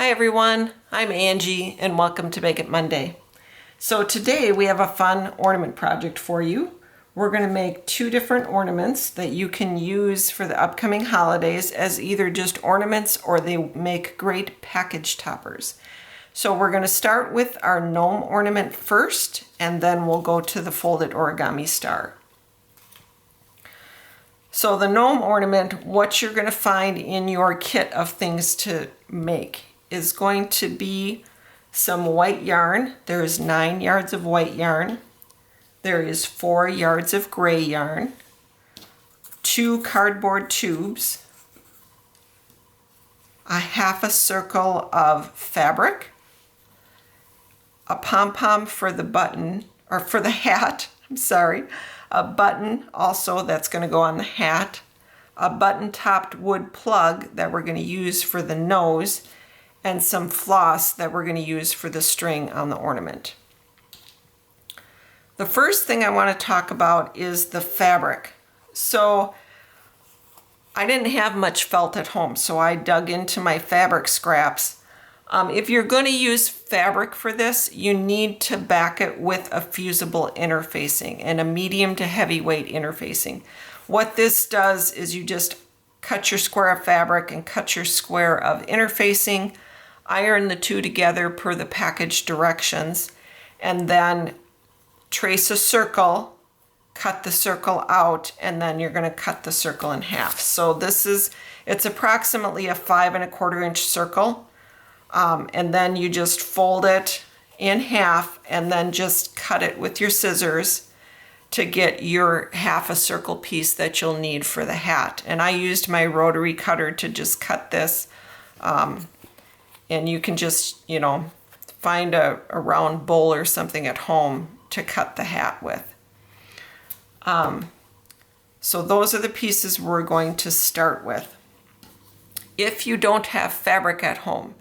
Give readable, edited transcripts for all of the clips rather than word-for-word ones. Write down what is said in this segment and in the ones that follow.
Hi everyone, I'm Angie and welcome to Make It Monday. So today we have a fun ornament project for you. We're going to make two different ornaments that you can use for the upcoming holidays as either just ornaments or they make great package toppers. So we're going to start with our gnome ornament first and then we'll go to the folded origami star. So the gnome ornament, what you're going to find in your kit of things to make is going to be some white yarn. There is 9 yards of white yarn. There is 4 yards of gray yarn, 2 cardboard tubes, a half a circle of fabric, a pom-pom for the button, or for the hat, I'm sorry, a button also that's going to go on the hat, a button-topped wood plug that we're going to use for the nose, and some floss that we're going to use for the string on the ornament. The first thing I want to talk about is the fabric. So I didn't have much felt at home, so I dug into my fabric scraps. If you're going to use fabric for this, you need to back it with a fusible interfacing and a medium to heavyweight interfacing. What this does is you just cut your square of fabric and cut your square of interfacing, iron the two together per the package directions, and then trace a circle, cut the circle out, and then you're going to cut the circle in half. So it's approximately a 5 1/4 inch circle, and then you just fold it in half and then just cut it with your scissors to get your half a circle piece that you'll need for the hat. And I used my rotary cutter to just cut this. And you can just, find a round bowl or something at home to cut the hat with. So those are the pieces we're going to start with. If you don't have fabric at home,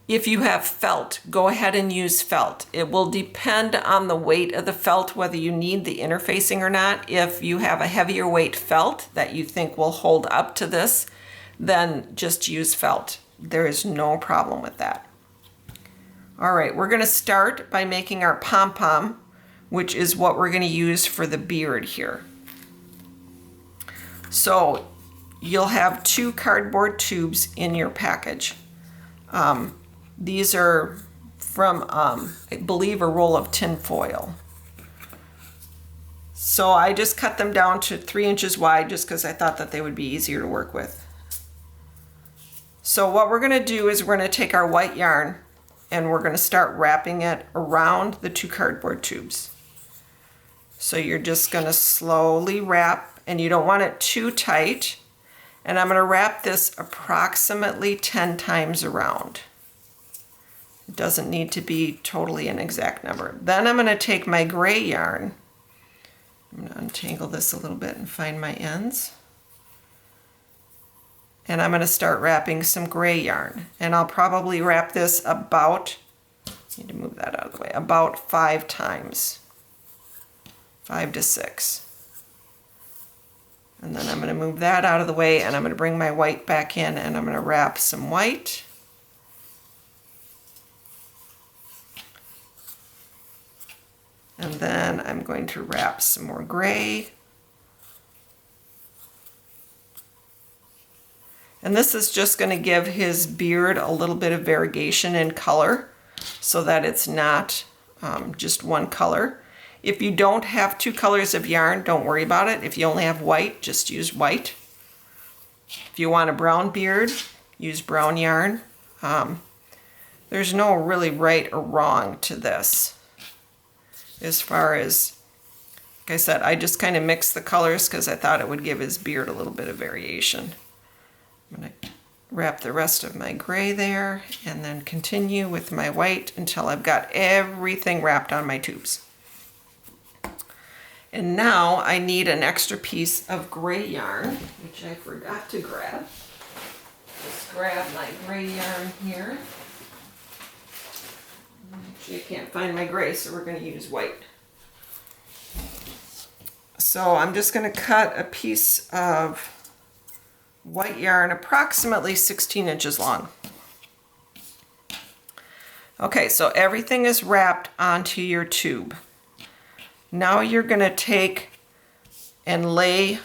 if you have felt, go ahead and use felt. It will depend on the weight of the felt, whether you need the interfacing or not. If you have a heavier weight felt that you think will hold up to this, then just use felt. There is no problem with that. All right, we're going to start by making our pom-pom, which is what we're going to use for the beard here. So you'll have 2 cardboard tubes in your package. These are from, I believe, a roll of tin foil. So I just cut them down to 3 inches wide just because I thought that they would be easier to work with. So what we're going to do is we're going to take our white yarn and we're going to start wrapping it around the 2 cardboard tubes. So you're just going to slowly wrap, and you don't want it too tight. And I'm going to wrap this approximately 10 times around. It doesn't need to be totally an exact number. Then I'm going to take my gray yarn. I'm going to untangle this a little bit and find my ends. And I'm going to start wrapping some gray yarn. And I'll probably wrap this about, need to move that out of the way, about 5 times. 5 to 6. And then I'm going to move that out of the way and I'm going to bring my white back in and I'm going to wrap some white. And then I'm going to wrap some more gray. And this is just going to give his beard a little bit of variegation in color so that it's not just one color. If you don't have 2 colors of yarn, don't worry about it. If you only have white, just use white. If you want a brown beard, use brown yarn. There's no really right or wrong to this. As far as, like I said, I just kind of mixed the colors because I thought it would give his beard a little bit of variation. I'm going to wrap the rest of my gray there and then continue with my white until I've got everything wrapped on my tubes. And now I need an extra piece of gray yarn, which I forgot to grab. Just grab my gray yarn here. Actually, I can't find my gray, so we're going to use white. So I'm just going to cut a piece of white yarn approximately 16 inches long. Okay, so everything is wrapped onto your tube. Now you're going to take and lay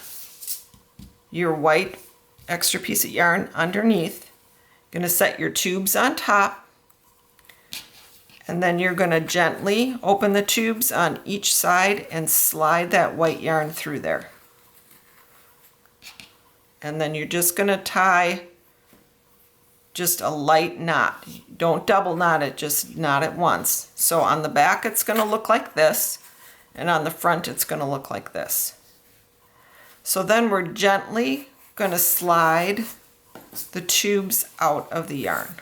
your white extra piece of yarn underneath. You're going to set your tubes on top, and then you're going to gently open the tubes on each side and slide that white yarn through there. And then you're just going to tie just a light knot. Don't double knot it, just knot it once. So on the back it's going to look like this, and on the front it's going to look like this. So then we're gently going to slide the tubes out of the yarn.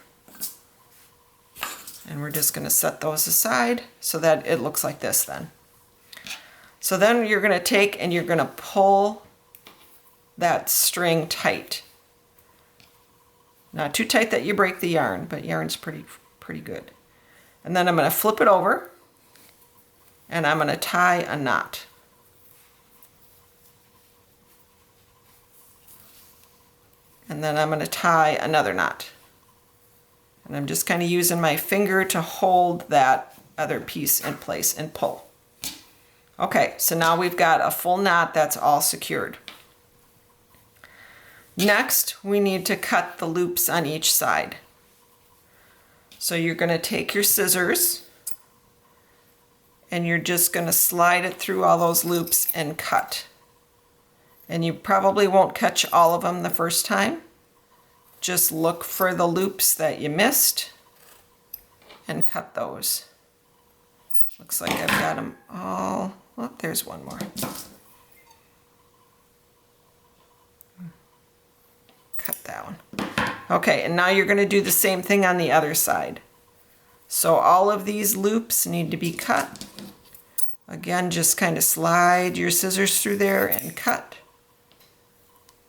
And we're just going to set those aside so that it looks like this then. So then you're going to take and you're going to pull that string tight. Not too tight that you break the yarn, but yarn's pretty good. And then I'm going to flip it over and I'm going to tie a knot. And then I'm going to tie another knot. And I'm just kind of using my finger to hold that other piece in place and pull. Okay, so now we've got a full knot that's all secured. Next, we need to cut the loops on each side. So you're going to take your scissors and you're just going to slide it through all those loops and cut. And you probably won't catch all of them the first time. Just look for the loops that you missed and cut those. Looks like I've got them all. Oh, there's one more. Cut that one. Okay, and now you're going to do the same thing on the other side. So all of these loops need to be cut. Again, just kind of slide your scissors through there and cut.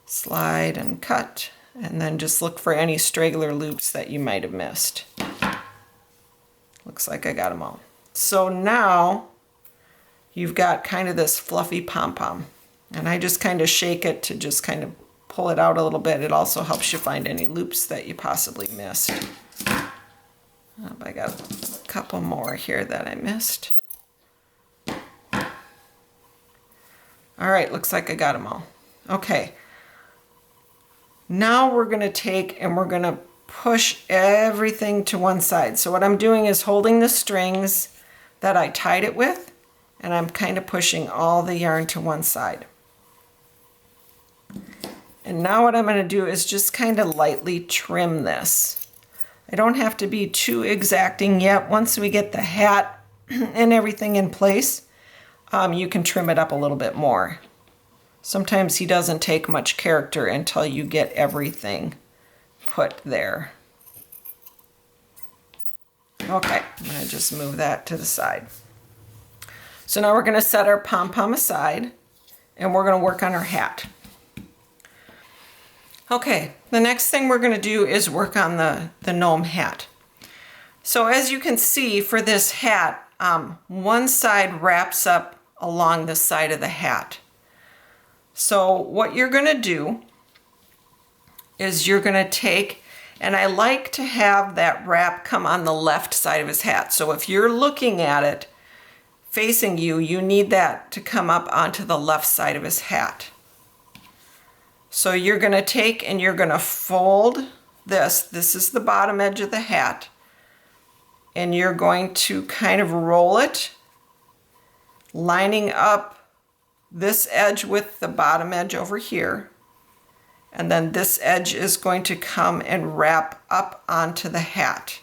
Slide and cut. And then just look for any straggler loops that you might have missed. Looks like I got them all. So now you've got kind of this fluffy pom-pom. And I just kind of shake it to just kind of pull it out a little bit. It also helps you find any loops that you possibly missed. I got a couple more here that I missed. All right, looks like I got them all. Okay. Now we're going to take and we're going to push everything to one side. So what I'm doing is holding the strings that I tied it with, and I'm kind of pushing all the yarn to one side. And now what I'm going to do is just kind of lightly trim this. I don't have to be too exacting yet. Once we get the hat and everything in place, you can trim it up a little bit more. Sometimes he doesn't take much character until you get everything put there. Okay, I'm going to just move that to the side. So now we're going to set our pom-pom aside and we're going to work on our hat. Okay, the next thing we're going to do is work on the gnome hat. So as you can see for this hat, one side wraps up along the side of the hat. So what you're going to do is you're going to take, and I like to have that wrap come on the left side of his hat. So if you're looking at it facing you, you need that to come up onto the left side of his hat. So you're going to take and you're going to fold this. This is the bottom edge of the hat. And you're going to kind of roll it, lining up this edge with the bottom edge over here. And then this edge is going to come and wrap up onto the hat,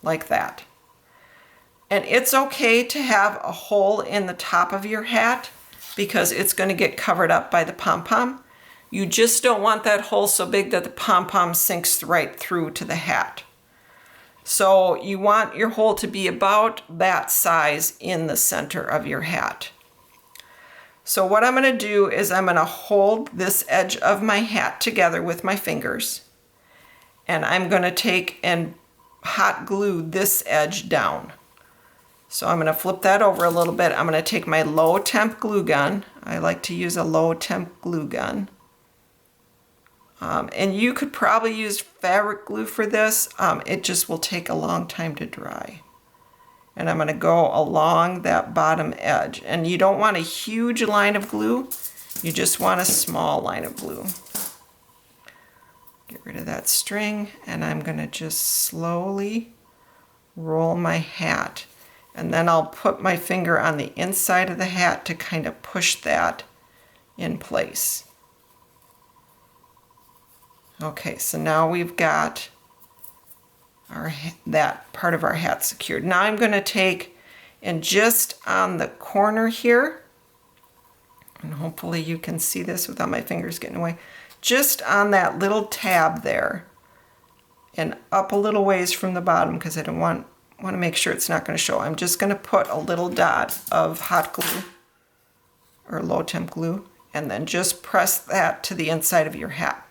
like that. And it's okay to have a hole in the top of your hat because it's going to get covered up by the pom-pom. You just don't want that hole so big that the pom-pom sinks right through to the hat. So you want your hole to be about that size in the center of your hat. So what I'm going to do is I'm going to hold this edge of my hat together with my fingers. And I'm going to take and hot glue this edge down. So I'm going to flip that over a little bit. I'm going to take my low temp glue gun. I like to use a low temp glue gun. And you could probably use fabric glue for this. It just will take a long time to dry. And I'm going to go along that bottom edge. And you don't want a huge line of glue. You just want a small line of glue. Get rid of that string, and I'm going to just slowly roll my hat. And then I'll put my finger on the inside of the hat to kind of push that in place. Okay, so now we've got that part of our hat secured. Now I'm going to take, and just on the corner here, and hopefully you can see this without my fingers getting away, just on that little tab there, and up a little ways from the bottom, because I don't want to make sure it's not going to show. I'm just going to put a little dot of hot glue or low temp glue, and then just press that to the inside of your hat.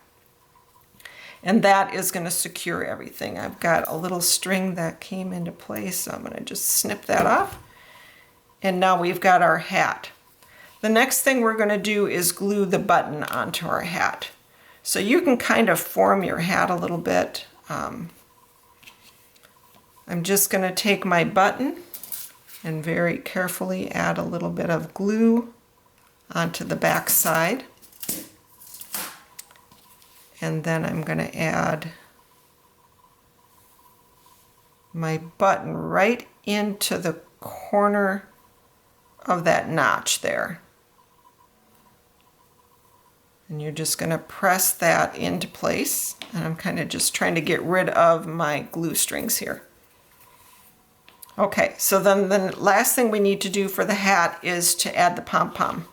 And that is going to secure everything. I've got a little string that came into place, so I'm going to just snip that off. And now we've got our hat. The next thing we're going to do is glue the button onto our hat. So you can kind of form your hat a little bit. I'm just going to take my button and very carefully add a little bit of glue onto the back side. And then I'm going to add my button right into the corner of that notch there. And you're just going to press that into place. And I'm kind of just trying to get rid of my glue strings here. Okay, so then the last thing we need to do for the hat is to add the pom-pom.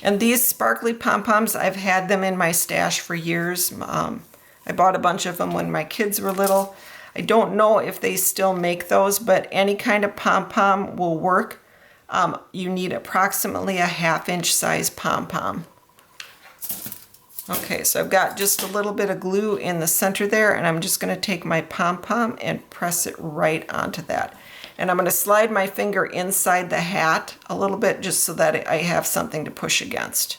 And these sparkly pom-poms, I've had them in my stash for years. I bought a bunch of them when my kids were little. I don't know if they still make those, but any kind of pom-pom will work. You need approximately a 1/2 inch size pom-pom. Okay, so I've got just a little bit of glue in the center there, and I'm just going to take my pom-pom and press it right onto that. And I'm going to slide my finger inside the hat a little bit just so that I have something to push against.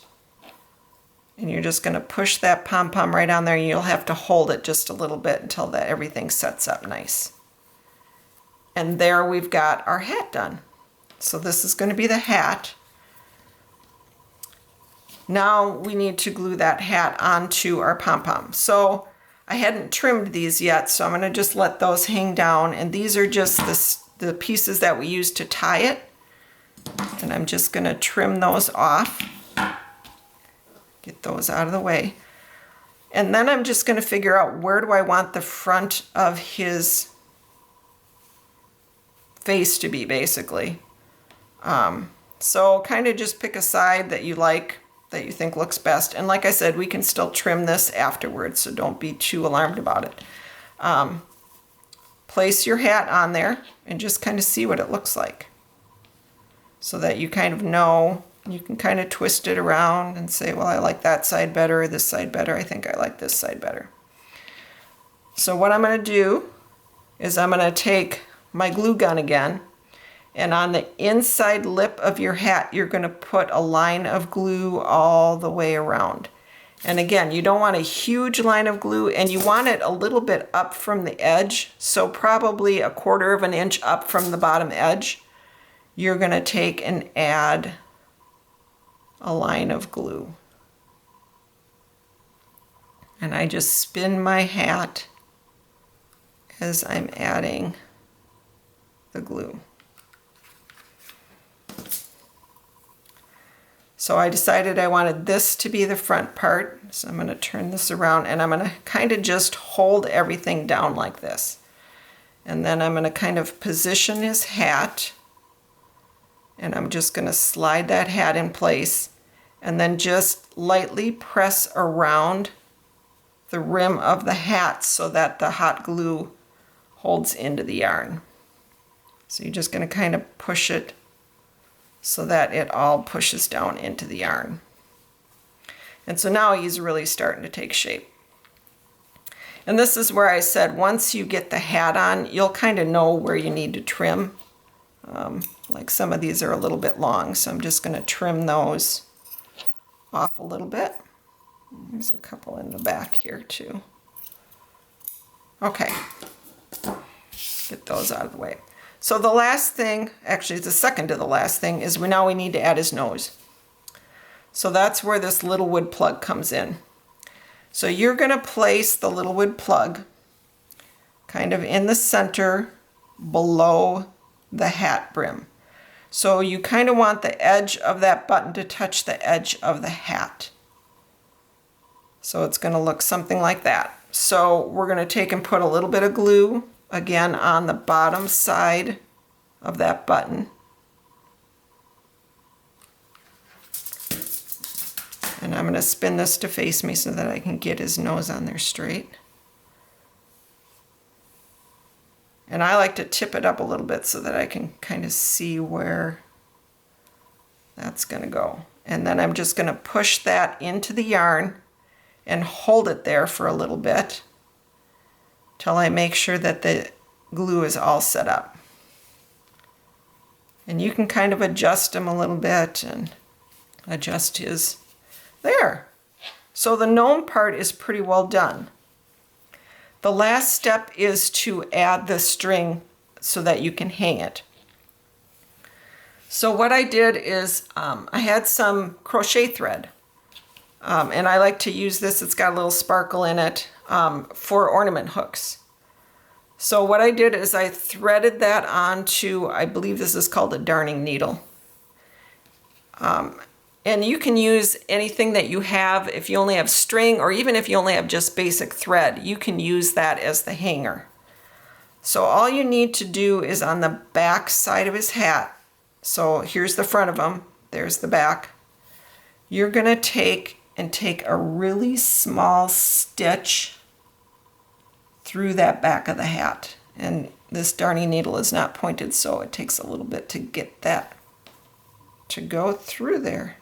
And you're just going to push that pom-pom right on there, and you'll have to hold it just a little bit until that everything sets up nice. And there we've got our hat done. So this is going to be the hat. Now we need to glue that hat onto our pom-pom. So I hadn't trimmed these yet, so I'm going to just let those hang down. And these are just the pieces that we use to tie it. And I'm just going to trim those off. Get those out of the way. And then I'm just going to figure out where do I want the front of his face to be, basically. So kind of just pick a side that you like, that you think looks best. And like I said, we can still trim this afterwards, so don't be too alarmed about it. Place your hat on there and just kind of see what it looks like, so that you kind of know. You can kind of twist it around and say, well, I like that side better, or this side better. I think I like this side better. So what I'm going to do is I'm going to take my glue gun again, and on the inside lip of your hat, you're going to put a line of glue all the way around. And again, you don't want a huge line of glue, and you want it a little bit up from the edge. So probably 1/4 inch up from the bottom edge, you're going to take and add a line of glue. And I just spin my hat as I'm adding the glue. So I decided I wanted this to be the front part. So I'm going to turn this around, and I'm going to kind of just hold everything down like this. And then I'm going to kind of position his hat, and I'm just going to slide that hat in place, and then just lightly press around the rim of the hat so that the hot glue holds into the yarn. So you're just going to kind of push it so that it all pushes down into the yarn. And so now he's really starting to take shape. And this is where I said once you get the hat on, you'll kind of know where you need to trim. Like some of these are a little bit long, so I'm just going to trim those off a little bit. There's a couple in the back here too. Okay, get those out of the way. So the last thing, actually it's the second to the last thing, is now we need to add his nose. So that's where this little wood plug comes in. So you're going to place the little wood plug kind of in the center below the hat brim. So you kind of want the edge of that button to touch the edge of the hat. So it's going to look something like that. So we're going to take and put a little bit of glue again on the bottom side of that button. And I'm going to spin this to face me so that I can get his nose on there straight. And I like to tip it up a little bit so that I can kind of see where that's going to go. And then I'm just going to push that into the yarn and hold it there for a little bit till I make sure that the glue is all set up. And you can kind of adjust him a little bit and adjust his. There. So the gnome part is pretty well done. The last step is to add the string so that you can hang it. So what I did is I had some crochet thread. And I like to use this, it's got a little sparkle in it, for ornament hooks. So what I did is I threaded that onto, I believe this is called a darning needle. And you can use anything that you have. If you only have string, or even if you only have just basic thread, you can use that as the hanger. So all you need to do is on the back side of his hat, so here's the front of him, there's the back, you're going to take a really small stitch through that back of the hat. And this darning needle is not pointed, so it takes a little bit to get that to go through there.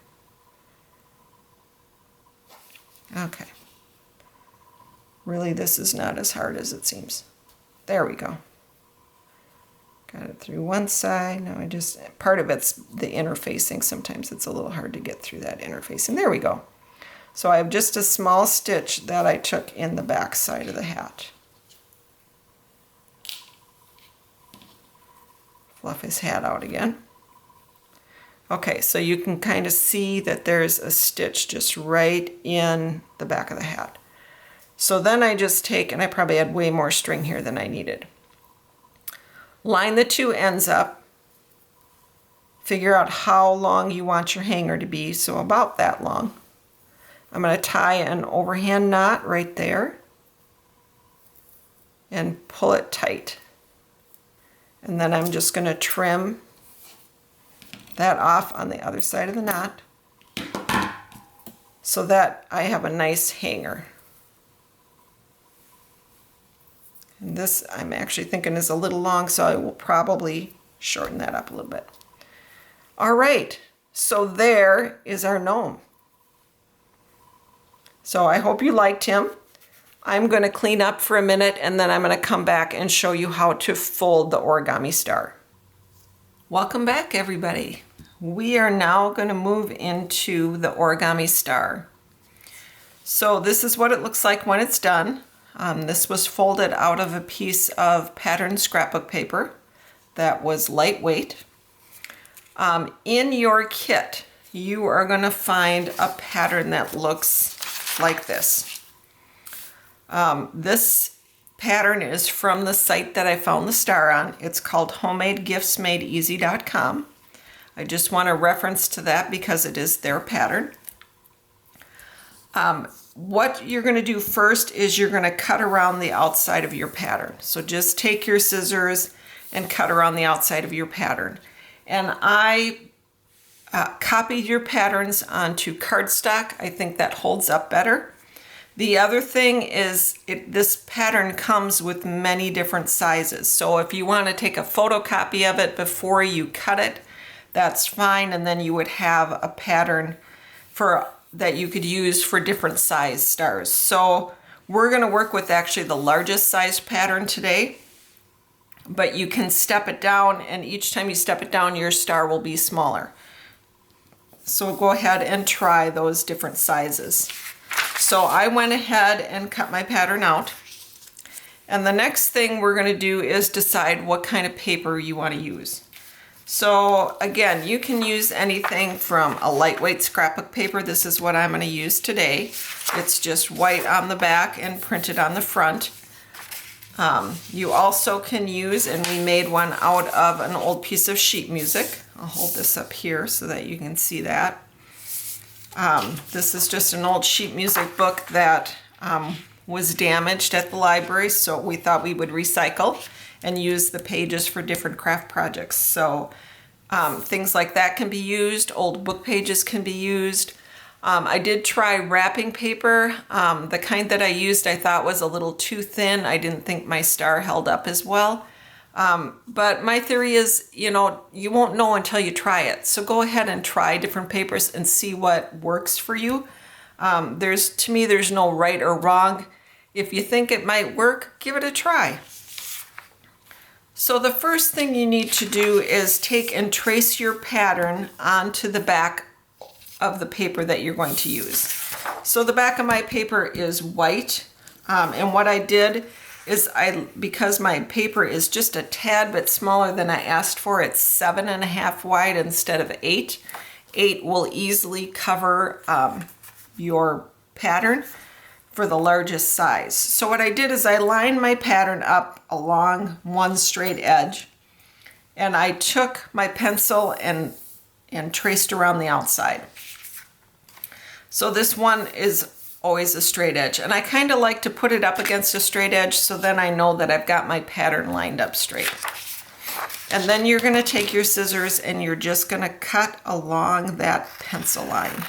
Okay. Really, this is not as hard as it seems. There we go. Got it through one side. Now part of it's the interfacing. Sometimes it's a little hard to get through that interfacing. There we go. So I have just a small stitch that I took in the back side of the hat. Fluff his hat out again. Okay, so you can kind of see that there's a stitch just right in the back of the hat. So then I just take, and I probably had way more string here than I needed. Line the two ends up. Figure out how long you want your hanger to be, so about that long. I'm going to tie an overhand knot right there and pull it tight. And then I'm just going to trim that off on the other side of the knot so that I have a nice hanger. And this I'm actually thinking is a little long, so I will probably shorten that up a little bit. All right, so there is our gnome. So I hope you liked him. I'm going to clean up for a minute and then I'm going to come back and show you how to fold the origami star. Welcome back, everybody. We are now going to move into the origami star. So this is what it looks like when it's done. This was folded out of a piece of patterned scrapbook paper that was lightweight. In your kit, you are going to find a pattern that looks like this. This pattern is from the site that I found the star on. It's called homadegiftsmadeeasy.com. I just want to reference to that because it is their pattern. What you're going to do first is you're going to cut around the outside of your pattern. So just take your scissors and cut around the outside of your pattern. And I copied your patterns onto cardstock. I think that holds up better. The other thing is this pattern comes with many different sizes. So if you want to take a photocopy of it before you cut it, that's fine. And then you would have a pattern that you could use for different size stars. So we're going to work with actually the largest size pattern today, but you can step it down, and each time you step it down, your star will be smaller. So go ahead and try those different sizes. So I went ahead and cut my pattern out. And the next thing we're going to do is decide what kind of paper you want to use. So again, you can use anything from a lightweight scrapbook paper. This is what I'm going to use today. It's just white on the back and printed on the front. You also can use, and we made one out of an old piece of sheet music. I'll hold this up here so that you can see that. This is just an old sheet music book that was damaged at the library, so we thought we would recycle and use the pages for different craft projects. So things like that can be used. Old book pages can be used. I did try wrapping paper. The kind that I used I thought was a little too thin. I didn't think my star held up as well. But my theory is, you know, you won't know until you try it. So go ahead and try different papers and see what works for you. To me, there's no right or wrong. If you think it might work, give it a try. So the first thing you need to do is take and trace your pattern onto the back of the paper that you're going to use. So the back of my paper is white, and what I did is because my paper is just a tad bit smaller than I asked for, it's 7.5 wide instead of 8. 8 will easily cover your pattern for the largest size. So what I did is I lined my pattern up along one straight edge, and I took my pencil and traced around the outside. So this one is always a straight edge, and I kind of like to put it up against a straight edge so then I know that I've got my pattern lined up straight. And then you're going to take your scissors and you're just going to cut along that pencil line.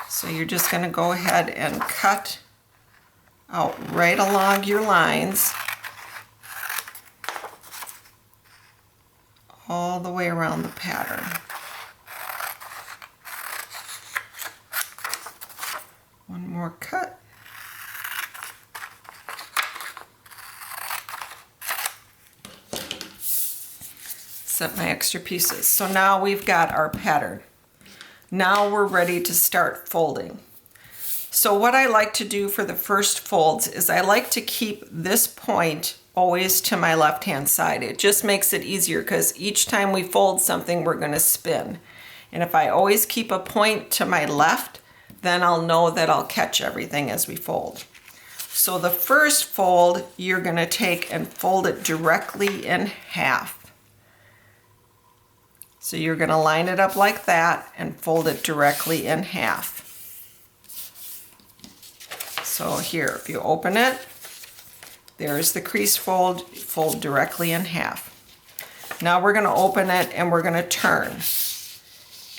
So you're just going to go ahead and cut out right along your lines all the way around the pattern. One more cut. Set my extra pieces. So now we've got our pattern. Now we're ready to start folding. So what I like to do for the first folds is I like to keep this point always to my left-hand side. It just makes it easier because each time we fold something, we're going to spin. And if I always keep a point to my left, then I'll know that I'll catch everything as we fold. So the first fold, you're going to take and fold it directly in half. So you're going to line it up like that and fold it directly in half. So here, if you open it, there's the crease fold, fold directly in half. Now we're going to open it and we're going to turn.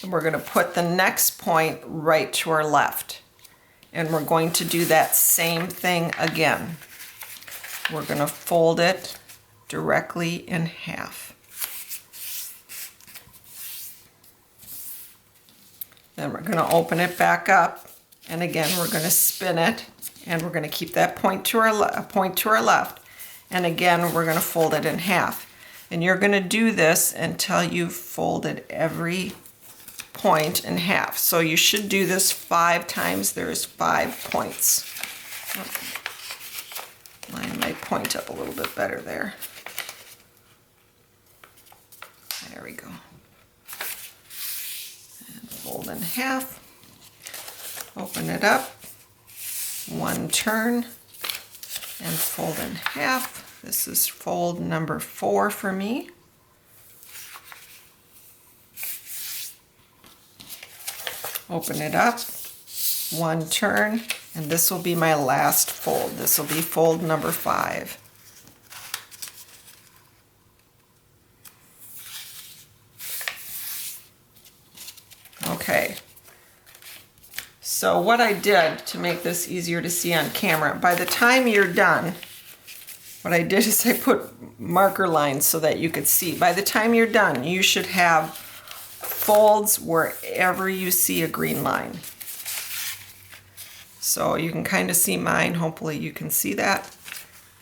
And we're going to put the next point right to our left. And we're going to do that same thing again. We're going to fold it directly in half. Then we're going to open it back up, and again we're going to spin it, and we're going to keep that point to our left, and again we're going to fold it in half. And you're going to do this until you've folded every point in half. So you should do this 5 times. There's 5 points. Line my point up a little bit better there. There we go. Fold in half, open it up, one turn, and fold in half. This is fold number 4 for me. Open it up, one turn, and this will be my last fold. This will be fold number 5. Okay, so what I did to make this easier to see on camera, by the time you're done, what I did is I put marker lines so that you could see. By the time you're done, you should have folds wherever you see a green line. So you can kind of see mine, hopefully you can see that.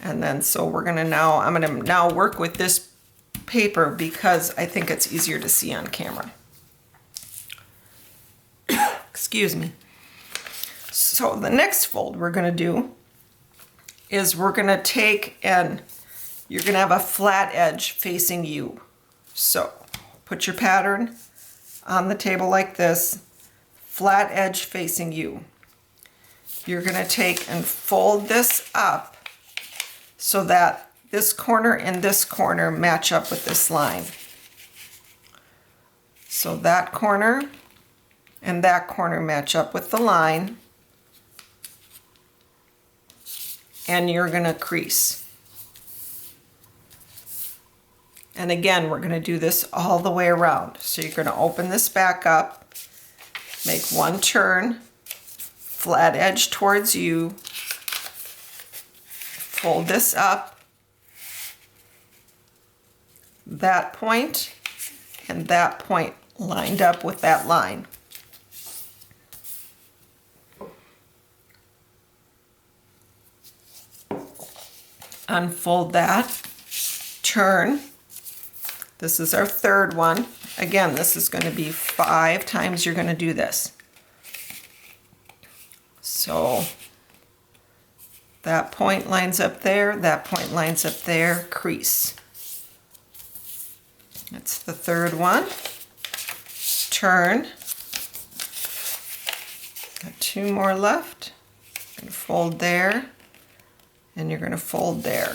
And then so I'm gonna now work with this paper because I think it's easier to see on camera. Excuse me. So the next fold we're going to do is we're going to take and you're going to have a flat edge facing you. So put your pattern on the table like this, flat edge facing you. You're going to take and fold this up so that this corner and this corner match up with this line. So that corner and that corner match up with the line, and you're going to crease. And again, we're going to do this all the way around. So you're going to open this back up, make one turn, flat edge towards you, fold this up, that point and that point lined up with that line. Unfold that, turn. This is our third one. Again, this is going to be 5 times you're going to do this. So that point lines up there, that point lines up there, crease. That's the third one. Turn. Got 2 more left. And fold there, and you're going to fold there.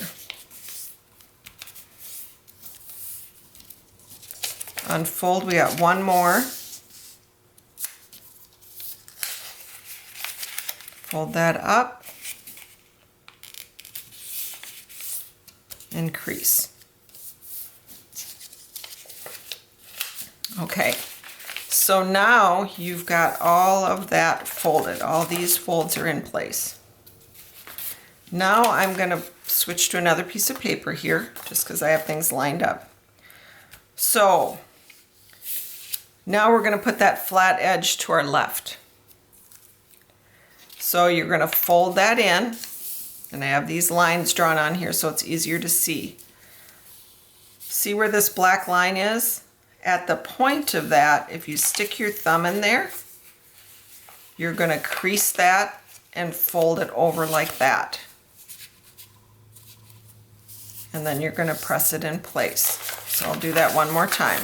Unfold, we got 1 more. Fold that up and crease. Okay, so now you've got all of that folded. All these folds are in place. Now I'm going to switch to another piece of paper here, just because I have things lined up. So now we're going to put that flat edge to our left. So you're going to fold that in, and I have these lines drawn on here so it's easier to see. See where this black line is? At the point of that, if you stick your thumb in there, you're going to crease that and fold it over like that. And then you're going to press it in place. So I'll do that one more time.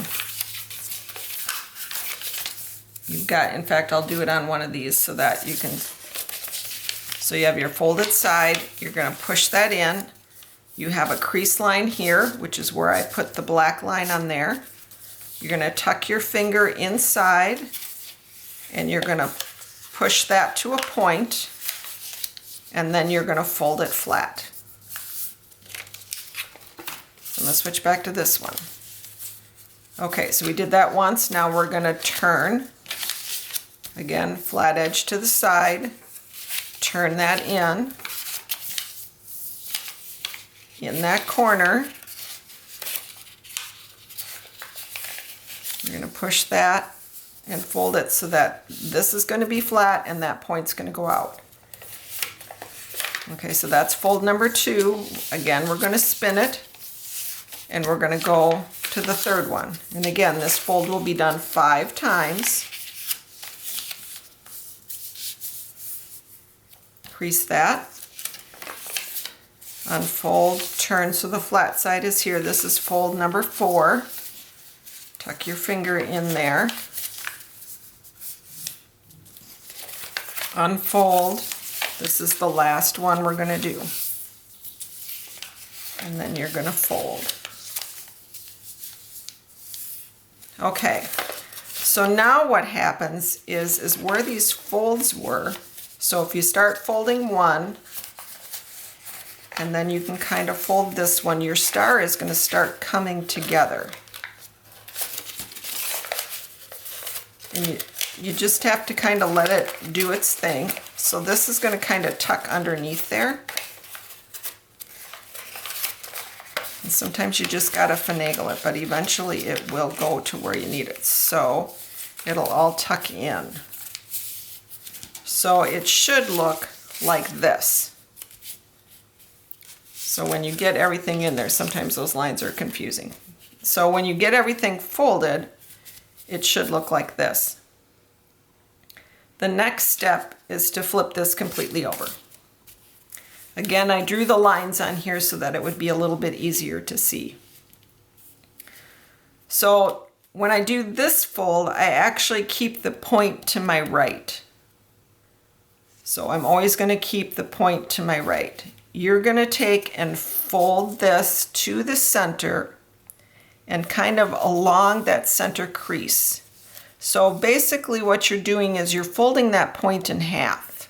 You've got, in fact, I'll do it on one of these so that you can, so you have your folded side, you're going to push that in. You have a crease line here, which is where I put the black line on there. You're going to tuck your finger inside, and you're going to push that to a point, and then you're going to fold it flat. I'm going to switch back to this one. Okay, so we did that once. Now we're going to turn. Again, flat edge to the side. Turn that in that corner. You're going to push that and fold it so that this is going to be flat and that point's going to go out. Okay, so that's fold number 2. Again, we're going to spin it, and we're going to go to the third one. And again, this fold will be done 5 times. Crease that. Unfold, turn so the flat side is here. This is fold number 4. Tuck your finger in there. Unfold. This is the last one we're going to do. And then you're going to fold. Okay, so now what happens is where these folds were. So if you start folding one, and then you can kind of fold this one, your star is going to start coming together. And you just have to kind of let it do its thing. So this is going to kind of tuck underneath there. And sometimes you just got to finagle it, but eventually it will go to where you need it. So it'll all tuck in. So it should look like this. So when you get everything in there, sometimes those lines are confusing. So when you get everything folded, it should look like this. The next step is to flip this completely over. Again, I drew the lines on here so that it would be a little bit easier to see. So when I do this fold, I actually keep the point to my right. So I'm always going to keep the point to my right. You're going to take and fold this to the center and kind of along that center crease. So basically what you're doing is you're folding that point in half.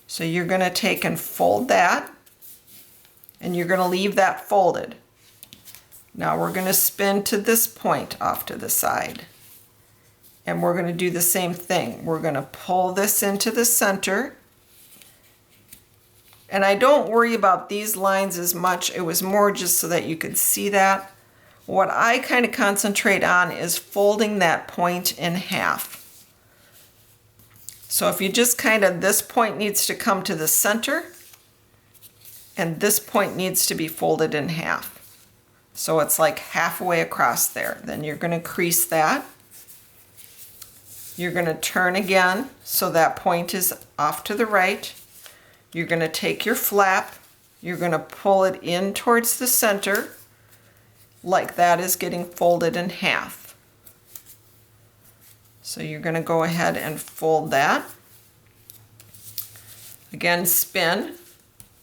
So you're going to take and fold that, and you're going to leave that folded. Now we're going to spin to this point off to the side. And we're going to do the same thing. We're going to pull this into the center. And I don't worry about these lines as much. It was more just so that you could see that. What I kind of concentrate on is folding that point in half. So if you just kind of, this point needs to come to the center, and this point needs to be folded in half. So it's like halfway across there. Then you're going to crease that. You're going to turn again so that point is off to the right. You're going to take your flap, you're going to pull it in towards the center, like that is getting folded in half. So you're going to go ahead and fold that. Again, spin.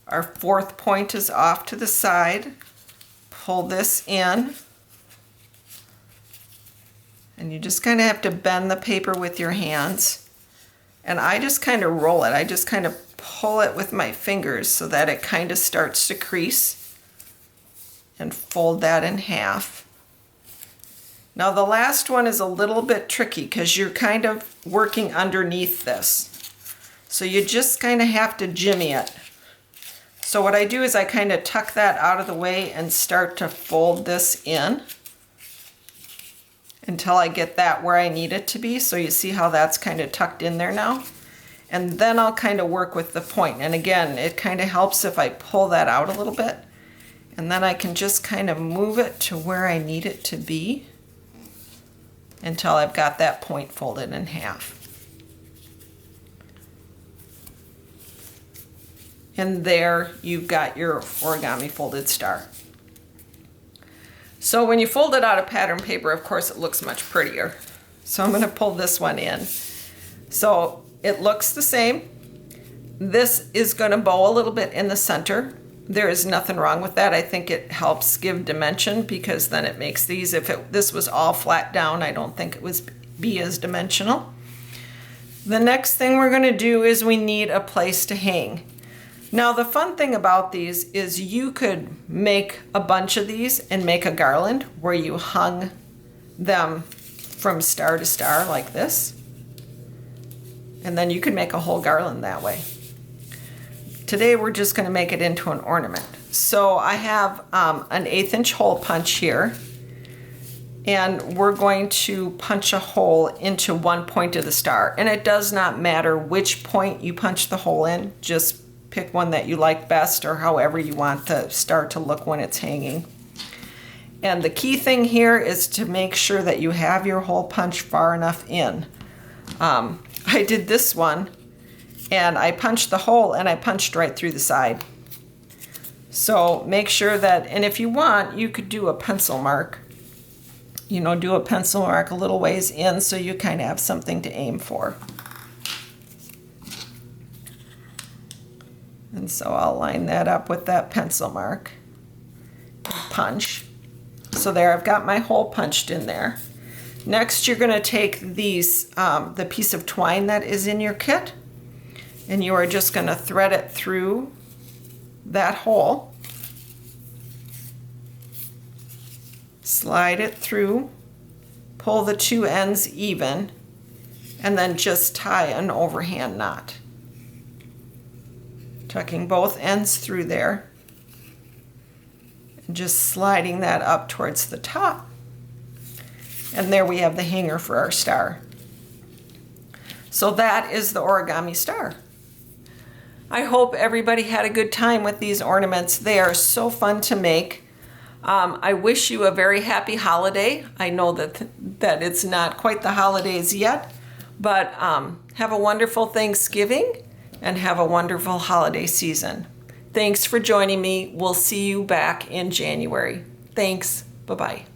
Our fourth point is off to the side. Pull this in. And you just kind of have to bend the paper with your hands. And I just kind of roll it. I just kind of pull it with my fingers so that it kind of starts to crease. And fold that in half. Now the last one is a little bit tricky because you're kind of working underneath this. So you just kind of have to jimmy it. So what I do is I kind of tuck that out of the way and start to fold this in until I get that where I need it to be. So you see how that's kind of tucked in there now? And then I'll kind of work with the point. And again, it kind of helps if I pull that out a little bit. And then I can just kind of move it to where I need it to be until I've got that point folded in half. And there you've got your origami folded star. So when you fold it out of pattern paper, of course, it looks much prettier. So I'm going to pull this one in. So it looks the same. This is going to bow a little bit in the center. There is nothing wrong with that. I think it helps give dimension because then it makes these, if this was all flat down, I don't think it would be as dimensional. The next thing we're going to do is we need a place to hang. Now the fun thing about these is you could make a bunch of these and make a garland where you hung them from star to star like this. And then you could make a whole garland that way. Today we're just going to make it into an ornament. So I have an 1/8 inch hole punch here, and we're going to punch a hole into one point of the star. And it does not matter which point you punch the hole in, just pick one that you like best or however you want the star to look when it's hanging. And the key thing here is to make sure that you have your hole punch far enough in. I did this one and I punched the hole and I punched right through the side. So make sure that, and if you want, you could do a pencil mark. You know, do a pencil mark a little ways in so you kind of have something to aim for. And so I'll line that up with that pencil mark. Punch. So there, I've got my hole punched in there. Next, you're going to take these, the piece of twine that is in your kit, and you are just going to thread it through that hole. Slide it through, pull the two ends even, and then just tie an overhand knot. Tucking both ends through there, and just sliding that up towards the top. And there we have the hanger for our star. So that is the origami star. I hope everybody had a good time with these ornaments. They are so fun to make. I wish you a very happy holiday. I know that it's not quite the holidays yet, But have a wonderful Thanksgiving and have a wonderful holiday season. Thanks for joining me. We'll see you back in January. Thanks. Bye-bye.